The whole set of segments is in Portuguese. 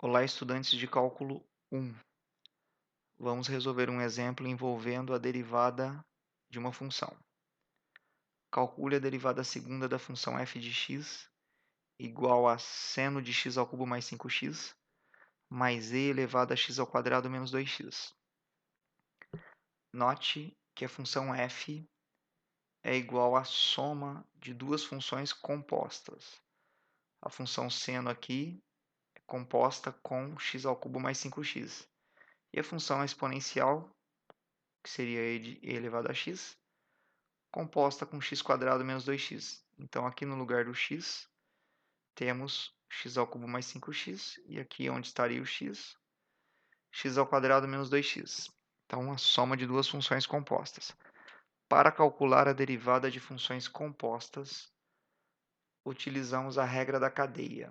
Olá, estudantes de cálculo 1. Vamos resolver um exemplo envolvendo a derivada de uma função. Calcule a derivada segunda da função f de x igual a seno de x ao cubo mais 5x mais e elevado a x ao quadrado menos 2x. Note que a função f é igual à soma de duas funções compostas. A função seno aqui é composta com x ao cubo mais 5x. E a função exponencial, que seria e elevado a x, composta com x² menos 2x. Então, aqui no lugar do x, temos x ao cubo mais 5x, e aqui onde estaria o x ao quadrado menos 2x. Então, a soma de duas funções compostas. Para calcular a derivada de funções compostas, utilizamos a regra da cadeia.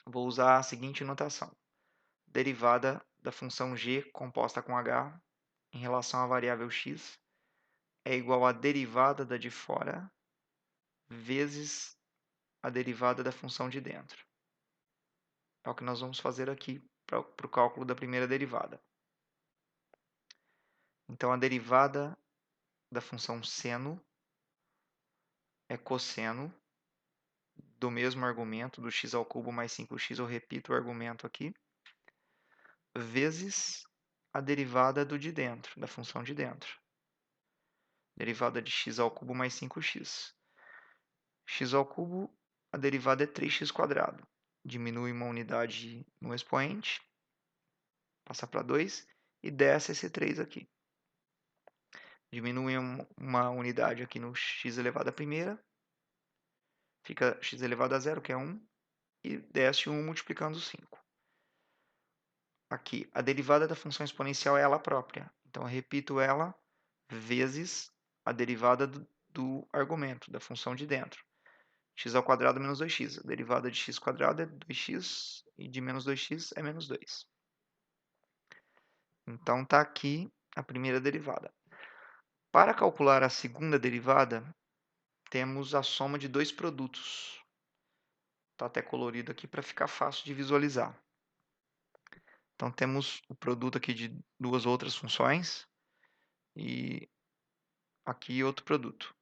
Vou usar a seguinte notação. Derivada da função g composta com h em relação à variável x é igual à derivada da de fora vezes a derivada da função de dentro. É o que nós vamos fazer aqui para o cálculo da primeira derivada. Então, a derivada da função seno é cosseno do mesmo argumento, do x ao cubo mais 5x, eu repito o argumento aqui, vezes a derivada do de dentro, da função de dentro. Derivada de x ao cubo mais 5x. X ao cubo, a derivada é 3x². Diminui uma unidade no expoente, passa para 2 e desce esse 3 aqui. Diminui uma unidade aqui no x elevado à primeira, fica x elevado a 0, que é 1, e desce 1 multiplicando 5. Aqui, a derivada da função exponencial é ela própria. Então, eu repito ela vezes a derivada do argumento, da função de dentro. x² menos 2x. A derivada de x² é 2x e de menos 2x é menos 2. Então, está aqui a primeira derivada. Para calcular a segunda derivada, temos a soma de dois produtos. Está até colorido aqui para ficar fácil de visualizar. Então, temos o produto aqui de duas outras funções e aqui outro produto.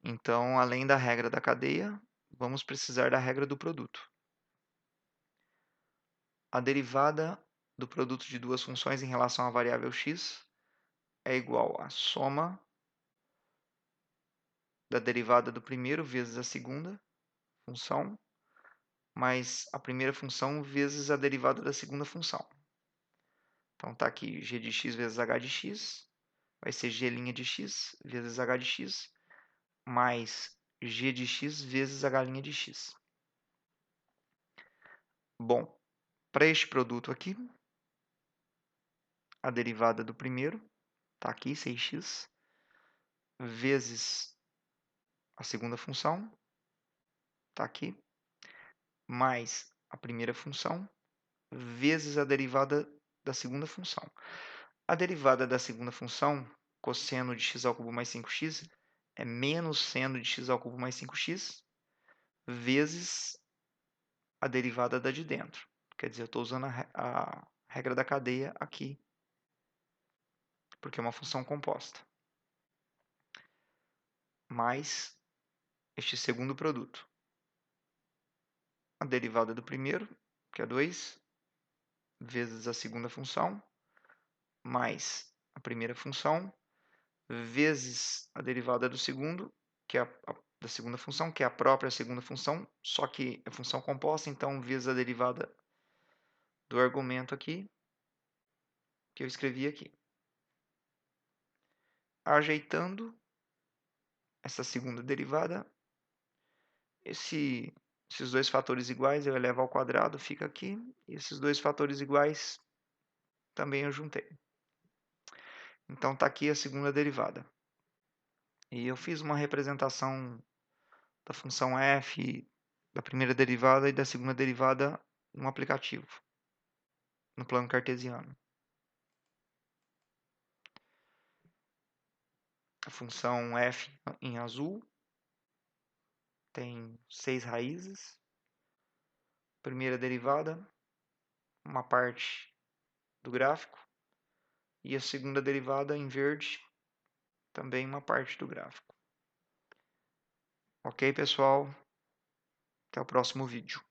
Então, além da regra da cadeia, vamos precisar da regra do produto. A derivada do produto de duas funções em relação à variável x é igual à soma da derivada do primeiro vezes a segunda função, mais a primeira função vezes a derivada da segunda função. Então, está aqui g de x vezes h de x, vai ser g' de x vezes h de x, mais g de x vezes h' de x. Bom, para este produto aqui, a derivada do primeiro, está aqui, 6x, vezes a segunda função, está aqui, mais a primeira função, vezes a derivada da segunda função. A derivada da segunda função, cosseno de x ao cubo mais 5x, é menos seno de x ao cubo mais 5x, vezes a derivada da de dentro. Quer dizer, eu estou usando a regra da cadeia aqui, porque é uma função composta. Mais este segundo produto. A derivada do primeiro, que é 2, vezes a segunda função, mais a primeira função, vezes a derivada do segundo, que é da segunda função, que é a própria segunda função, só que é função composta, então vezes a derivada do argumento aqui, que eu escrevi aqui. Ajeitando essa segunda derivada, esses dois fatores iguais eu elevo ao quadrado, fica aqui, e esses dois fatores iguais também eu juntei. Então, está aqui a segunda derivada. E eu fiz uma representação da função f, da primeira derivada e da segunda derivada no aplicativo, no plano cartesiano. A função f em azul tem 6 raízes. Primeira derivada uma parte do gráfico, e a segunda derivada em verde, também uma parte do gráfico. Ok, pessoal? Até o próximo vídeo.